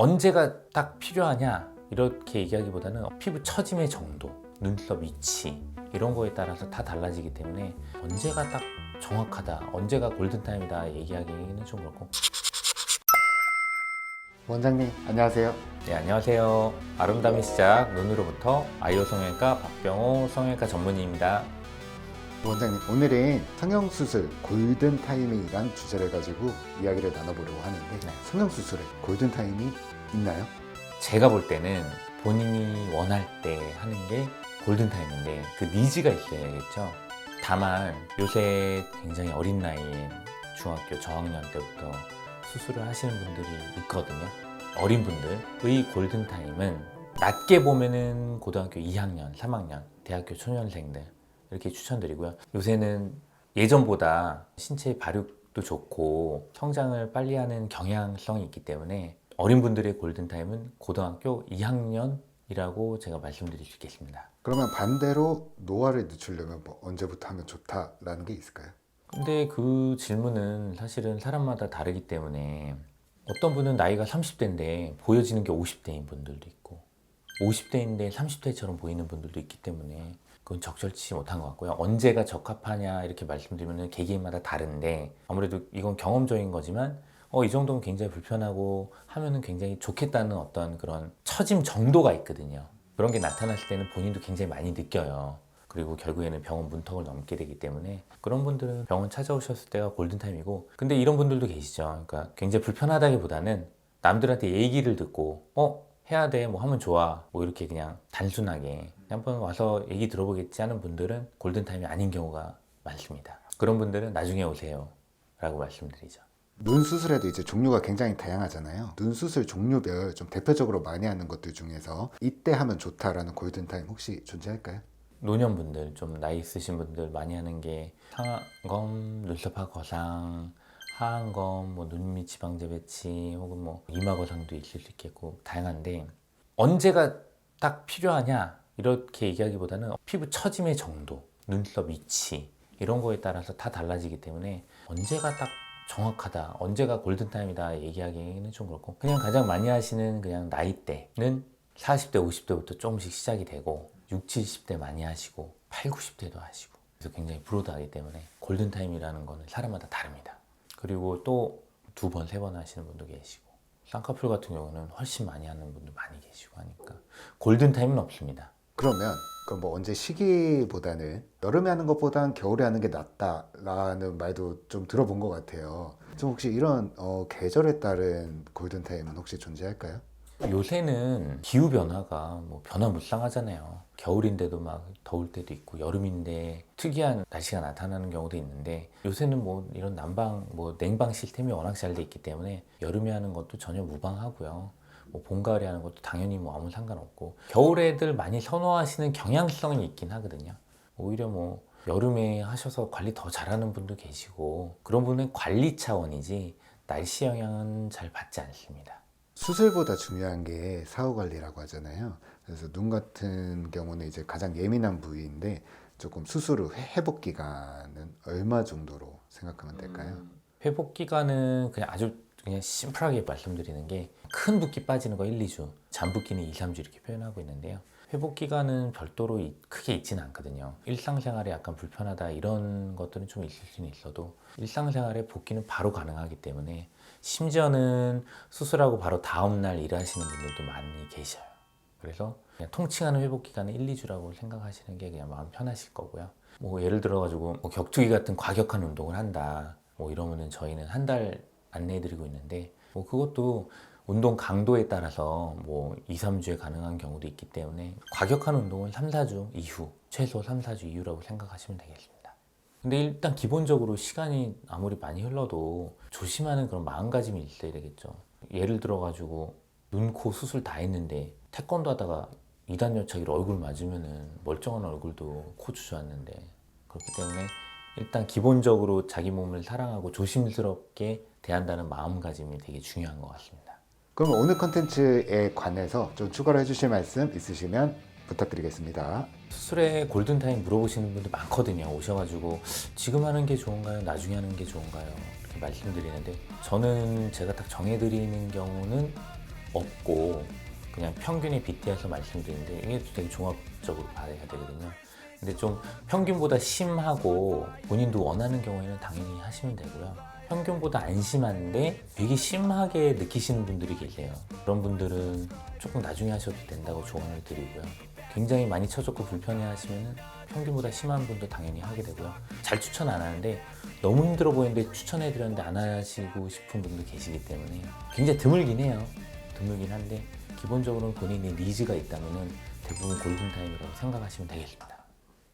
언제가 딱 필요하냐 이렇게 얘기하기보다는 피부 처짐의 정도, 눈썹 위치 이런 거에 따라서 다 달라지기 때문에 언제가 딱 정확하다, 언제가 골든타임이다 얘기하기는 좀 그렇고. 원장님 안녕하세요. 네, 안녕하세요. 아름다움의 시작 눈으로부터 아이오 성형외과 박병호 성형외과 전문의입니다. 원장님 오늘은 성형수술 골든타임이란 주제를 가지고 이야기를 나눠보려고 하는데 네. 성형수술에 골든타임이 있나요? 제가 볼 때는 본인이 원할 때 하는 게 골든타임인데 그 니즈가 있어야겠죠. 다만 요새 굉장히 어린 나이에 중학교 저학년 때부터 수술을 하시는 분들이 있거든요. 어린 분들의 골든타임은 낮게 보면은 고등학교 2학년, 3학년, 대학교 초년생들 이렇게 추천드리고요. 요새는 예전보다 신체 발육도 좋고 성장을 빨리 하는 경향성이 있기 때문에 어린 분들의 골든타임은 고등학교 2학년이라고 제가 말씀드릴 수 있겠습니다. 그러면 반대로 노화를 늦추려면 뭐 언제부터 하면 좋다라는 게 있을까요? 근데 그 질문은 사실은 사람마다 다르기 때문에 어떤 분은 나이가 30대인데 보여지는 게 50대인 분들도 있고 50대인데 30대처럼 보이는 분들도 있기 때문에 그건 적절치 못한 것 같고요. 언제가 적합하냐 이렇게 말씀드리면 개개인마다 다른데 아무래도 이건 경험적인 거지만 이 정도면 굉장히 불편하고 하면은 굉장히 좋겠다는 어떤 그런 처짐 정도가 있거든요. 그런 게 나타났을 때는 본인도 굉장히 많이 느껴요. 그리고 결국에는 병원 문턱을 넘게 되기 때문에 그런 분들은 병원 찾아오셨을 때가 골든타임이고, 근데 이런 분들도 계시죠. 그러니까 굉장히 불편하다기보다는 남들한테 얘기를 듣고 해야 돼, 뭐 하면 좋아, 뭐 이렇게 그냥 단순하게 한번 와서 얘기 들어보겠지 하는 분들은 골든타임이 아닌 경우가 많습니다. 그런 분들은 나중에 오세요 라고 말씀드리죠. 눈 수술에도 이제 종류가 굉장히 다양하잖아요. 눈 수술 종류별 좀 대표적으로 많이 하는 것들 중에서 이때 하면 좋다라는 골든타임 혹시 존재할까요? 노년분들, 좀 나이 있으신 분들 많이 하는 게 상안검, 눈썹화 거상, 하안검, 뭐 눈밑 지방제 배치 혹은 뭐 이마 거상도 있을 수 있겠고 다양한데, 언제가 딱 필요하냐 이렇게 얘기하기보다는 피부 처짐의 정도, 눈썹 위치 이런 거에 따라서 다 달라지기 때문에 언제가 딱 정확하다, 언제가 골든타임이다 얘기하기는 좀 그렇고, 그냥 가장 많이 하시는 그냥 나이대는 40대, 50대부터 조금씩 시작이 되고 60, 70대 많이 하시고 8, 90대도 하시고, 그래서 굉장히 브로드하기 때문에 골든타임이라는 거는 사람마다 다릅니다. 그리고 또 2번, 3번 하시는 분도 계시고, 쌍꺼풀 같은 경우는 훨씬 많이 하는 분도 많이 계시고 하니까 골든타임은 없습니다. 그러면 그럼 뭐 언제 시기보다는 여름에 하는 것보단 겨울에 하는 게 낫다라는 말도 좀 들어본 것 같아요. 좀 혹시 이런 계절에 따른 골든타임은 혹시 존재할까요? 요새는 기후 변화가 뭐 변화무쌍하잖아요. 겨울인데도 막 더울 때도 있고 여름인데 특이한 날씨가 나타나는 경우도 있는데, 요새는 뭐 이런 난방, 뭐 냉방 시스템이 워낙 잘 돼 있기 때문에 여름에 하는 것도 전혀 무방하고요. 뭐 봄, 가을에 하는 것도 당연히 뭐 아무 상관없고, 겨울에들 많이 선호하시는 경향성이 있긴 하거든요. 오히려 뭐 여름에 하셔서 관리 더 잘하는 분도 계시고, 그런 분은 관리 차원이지 날씨 영향은 잘 받지 않습니다. 수술보다 중요한 게 사후 관리라고 하잖아요. 그래서 눈 같은 경우는 이제 가장 예민한 부위인데 조금 수술 후 회복 기간은 얼마 정도로 생각하면 될까요? 회복 기간은 그냥 아주 그냥 심플하게 말씀드리는 게, 큰 붓기 빠지는 거 1, 2주, 잔붓기는 2, 3주 이렇게 표현하고 있는데요. 회복 기간은 별도로 크게 있지는 않거든요. 일상생활에 약간 불편하다 이런 것들은 좀 있을 수는 있어도 일상생활에 복귀는 바로 가능하기 때문에, 심지어는 수술하고 바로 다음날 일하시는 분들도 많이 계셔요. 그래서 그냥 통칭하는 회복 기간은 1, 2주라고 생각하시는 게 그냥 마음 편하실 거고요. 뭐 예를 들어가지고 뭐 격투기 같은 과격한 운동을 한다, 뭐 이러면은 저희는 한 달 안내해드리고 있는데, 뭐 그것도 운동 강도에 따라서 뭐 2, 3주에 가능한 경우도 있기 때문에 과격한 운동은 3, 4주 이후, 최소 3, 4주 이후라고 생각하시면 되겠습니다. 근데 일단 기본적으로 시간이 아무리 많이 흘러도 조심하는 그런 마음가짐이 있어야 되겠죠. 예를 들어가지고 눈, 코 수술 다 했는데 태권도 하다가 2단 여차기로 얼굴 맞으면은 멀쩡한 얼굴도 코 주저앉는데, 그렇기 때문에 일단 기본적으로 자기 몸을 사랑하고 조심스럽게 대한다는 마음가짐이 되게 중요한 것 같습니다. 그럼 오늘 컨텐츠에 관해서 좀 추가로 해주실 말씀 있으시면 부탁드리겠습니다. 수술에 골든타임 물어보시는 분들 많거든요. 오셔가지고 지금 하는 게 좋은가요? 나중에 하는 게 좋은가요? 이렇게 말씀드리는데, 저는 제가 딱 정해드리는 경우는 없고 그냥 평균에 빗대어서 말씀드리는데 이게 되게 종합적으로 봐야 되거든요. 근데 좀 평균보다 심하고 본인도 원하는 경우에는 당연히 하시면 되고요. 평균보다 안 심한데 되게 심하게 느끼시는 분들이 계세요. 그런 분들은 조금 나중에 하셔도 된다고 조언을 드리고요. 굉장히 많이 처졌고 불편해 하시면 평균보다 심한 분도 당연히 하게 되고요. 잘 추천 안 하는데 너무 힘들어 보이는데 추천해 드렸는데 안 하시고 싶은 분도 계시기 때문에 굉장히 드물긴 해요. 드물긴 한데 기본적으로는 본인의 니즈가 있다면 대부분 골든타임이라고 생각하시면 되겠습니다.